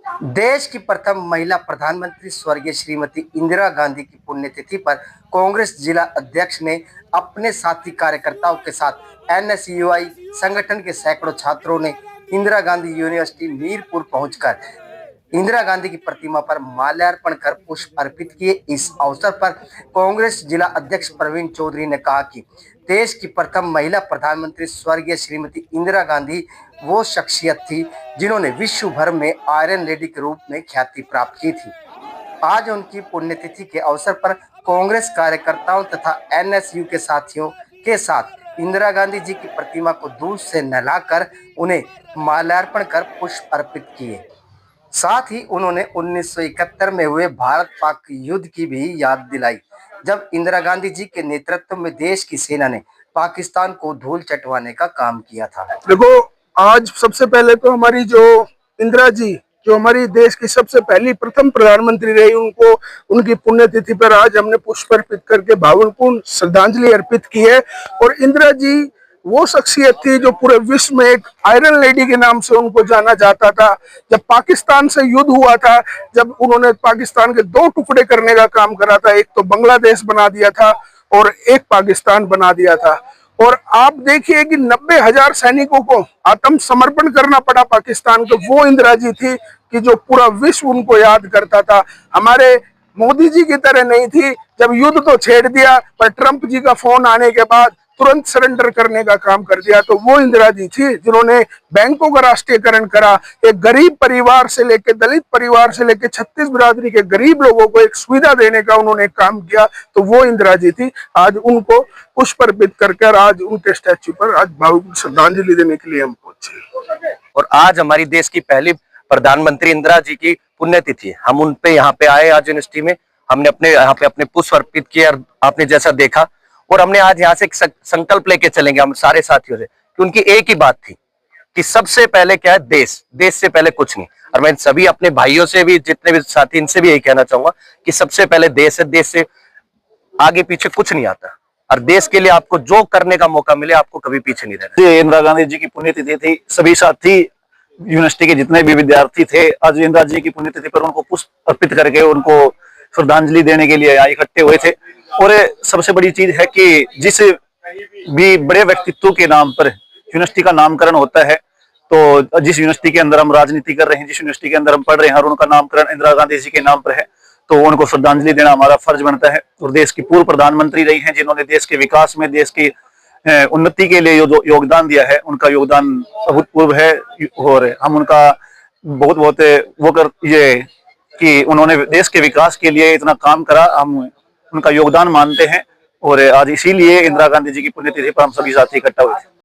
देश की प्रथम महिला प्रधानमंत्री स्वर्गीय श्रीमती इंदिरा गांधी की पुण्यतिथि पर कांग्रेस जिला अध्यक्ष ने अपने साथी कार्यकर्ताओं के साथ एनएसयूआई संगठन के सैकड़ों छात्रों ने इंदिरा गांधी यूनिवर्सिटी मीरपुर पहुंचकर इंदिरा गांधी की प्रतिमा पर माल्यार्पण कर पुष्प अर्पित किए। इस अवसर पर कांग्रेस जिला अध्यक्ष प्रवीण चौधरी ने कहा कि देश की प्रथम महिला प्रधानमंत्री स्वर्गीय श्रीमती इंदिरा गांधी वो शख्सियत थी जिन्होंने विश्व भर में आयरन लेडी के रूप में ख्याति प्राप्त की थी। आज उनकी पुण्यतिथि के अवसर पर कांग्रेस कार्यकर्ताओं तथा एनएसयू के साथियों के साथ इंदिरा गांधी जी की प्रतिमा को दूध से नहलाकर उन्हें माल्यार्पण कर पुष्प अर्पित किए। साथ ही उन्होंने 1971 में हुए भारत पाक युद्ध की भी याद दिलाई, जब इंदिरा गांधी जी के नेतृत्व में देश की सेना ने पाकिस्तान को धूल चटवाने का काम किया था। देखो, आज सबसे पहले तो हमारी जो इंदिरा जी, जो हमारी देश की सबसे पहली प्रथम प्रधानमंत्री रही, उनको उनकी पुण्यतिथि पर आज हमने पुष्प अर्पित करके भावपूर्ण श्रद्धांजलि अर्पित की है। और इंदिरा जी वो शख्सियत थी जो पूरे विश्व में एक आयरन लेडी के नाम से उनको जाना जाता था। जब पाकिस्तान से युद्ध हुआ था, जब उन्होंने पाकिस्तान के दो टुकड़े करने का काम करा था, एक तो बांग्लादेश बना दिया था और एक पाकिस्तान बना दिया था। और आप देखिए कि 90,000 सैनिकों को आत्मसमर्पण करना पड़ा पाकिस्तान को। वो इंदिरा जी थी कि जो पूरा विश्व उनको याद करता था। हमारे मोदी जी की तरह नहीं थी, जब युद्ध तो छेड़ दिया पर ट्रंप जी का फोन आने के बाद तुरंत सरेंडर करने का काम कर दिया। तो वो इंदिरा जी थी जिन्होंने बैंकों का राष्ट्रीयकरण करा, एक गरीब परिवार से लेकर दलित परिवार से लेकर 36 बिरादरी के गरीब लोगों को एक सुविधा देने का उन्होंने काम किया। तो वो इंदिरा जी थी। आज उनको पुष्प अर्पित कर आज उनके स्टैच्यू पर आज भावभीनी श्रद्धांजलि देने के लिए हम पहुंचे। और आज हमारी देश की पहली प्रधानमंत्री इंदिरा जी की पुण्यतिथि है। हम उन पे यहाँ पे आए आज यूनिवर्सिटी में, हमने अपने पुष्प अर्पित किए और आपने जैसा देखा। और हमने आज यहाँ से एक संकल्प लेके चलेंगे हम सारे साथियों से कि उनकी एक ही बात थी कि सबसे पहले क्या है, देश से पहले कुछ नहीं। और मैं सभी अपने भाइयों से भी, जितने भी साथी, इनसे भी यही कहना चाहूंगा कि सबसे पहले देश है, देश से आगे पीछे कुछ नहीं आता। और देश के लिए आपको जो करने का मौका मिले, आपको कभी पीछे नहीं रहना। इंदिरा गांधी जी की पुण्यतिथि थी। सभी साथी यूनिवर्सिटी के जितने भी विद्यार्थी थे आज इंदिरा जी की पुण्यतिथि पर उनको पुष्प अर्पित करके उनको श्रद्धांजलि देने के लिए इकट्ठे हुए थे। और सबसे बड़ी चीज है कि जिस भी बड़े व्यक्तित्व के नाम पर यूनिवर्सिटी का नामकरण होता है, तो जिस यूनिवर्सिटी के अंदर हम राजनीति कर रहे हैं, जिस यूनिवर्सिटी के अंदर हम पढ़ रहे हैं और उनका नामकरण इंदिरा गांधी जी के नाम पर है, तो उनको श्रद्धांजलि देना हमारा फर्ज बनता है। और देश की पूर्व प्रधानमंत्री रही हैं, जिन्होंने देश के विकास में, देश की उन्नति के लिए जो योगदान दिया है, उनका योगदान अभूतपूर्व है। और हम उनका बहुत बहुत वो कर ये कि उन्होंने देश के विकास के लिए इतना काम करा, हम उनका योगदान मानते हैं। और आज इसीलिए इंदिरा गांधी जी की पुण्यतिथि पर हम सभी साथी इकट्ठा हुए थे।